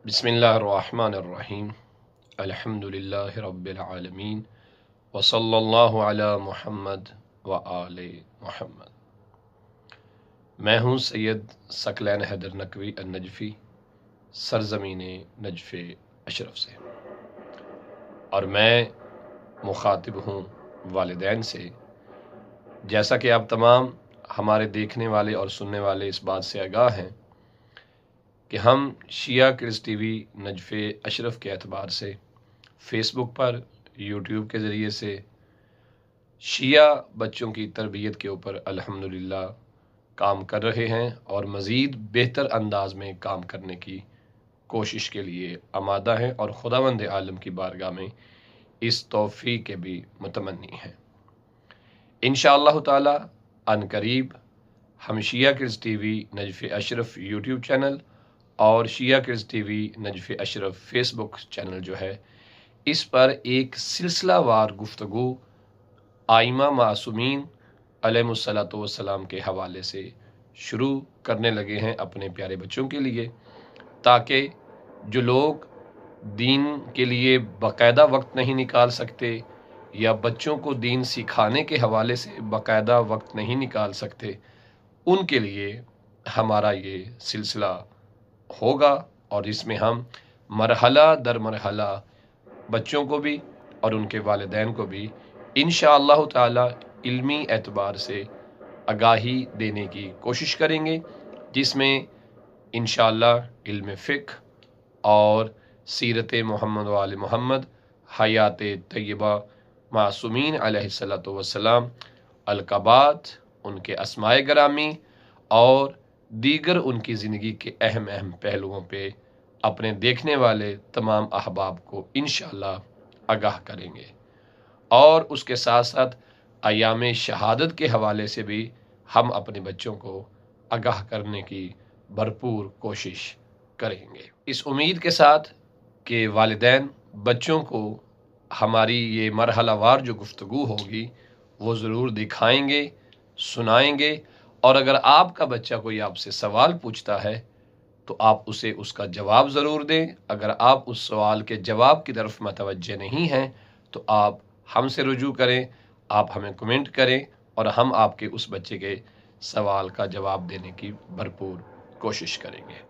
بسم اللہ الرحمن الرحیم الحمد للہ رب العالمین وصلی اللہ علی محمد وآل محمد۔ میں ہوں سید ثقلین حیدر نقوی النجفی، سرزمین نجف اشرف سے، اور میں مخاطب ہوں والدین سے۔ جیسا کہ آپ تمام ہمارے دیکھنے والے اور سننے والے اس بات سے آگاہ ہیں کہ ہم شیعہ kids T V Najaf Ashraf کے اعتبار سے فیس بک پر، یوٹیوب کے ذریعے سے شیعہ بچوں کی تربیت کے اوپر الحمدللہ کام کر رہے ہیں، اور مزید بہتر انداز میں کام کرنے کی کوشش کے لیے آمادہ ہیں، اور خداوند عالم کی بارگاہ میں اس توفیق کے بھی متمنی ہیں۔ انشاءاللہ تعالی ان قریب ہم شیعہ kids T V Najaf Ashraf YouTube channel اور شیعہ kids T V Najaf Ashraf face بک چینل جو ہے، اس پر ایک سلسلہ وار گفتگو آئمہ معصومین علیہم الصلاۃ والسلام کے حوالے سے شروع کرنے لگے ہیں اپنے پیارے بچوں کے لیے، تاکہ جو لوگ دین کے لیے باقاعدہ وقت نہیں نکال سکتے یا بچوں کو دین سکھانے کے حوالے سے باقاعدہ وقت نہیں نکال سکتے، ان کے لیے ہمارا یہ سلسلہ ہوگا، اور اس میں ہم مرحلہ در مرحلہ بچوں کو بھی اور ان کے والدین کو بھی انشاءاللہ تعالی علمی اعتبار سے آگاہی دینے کی کوشش کریں گے، جس میں انشاءاللہ علم فقہ اور سیرت محمد و آل محمد، حیات طیبہ معصومین علیہ الصلاۃ والسلام، القابات، ان کے اسماء گرامی اور دیگر ان کی زندگی کے اہم پہلوؤں پہ اپنے دیکھنے والے تمام احباب کو انشاءاللہ آگاہ کریں گے، اور اس کے ساتھ ساتھ ایام شہادت کے حوالے سے بھی ہم اپنے بچوں کو آگاہ کرنے کی بھرپور کوشش کریں گے، اس امید کے ساتھ کہ والدین بچوں کو ہماری یہ مرحلہ وار جو گفتگو ہوگی وہ ضرور دکھائیں گے، سنائیں گے، اور اگر آپ کا بچہ کوئی آپ سے سوال پوچھتا ہے تو آپ اسے اس کا جواب ضرور دیں۔ اگر آپ اس سوال کے جواب کی طرف متوجہ نہیں ہیں تو آپ ہم سے رجوع کریں، آپ ہمیں کمنٹ کریں، اور ہم آپ کے اس بچے کے سوال کا جواب دینے کی بھرپور کوشش کریں گے۔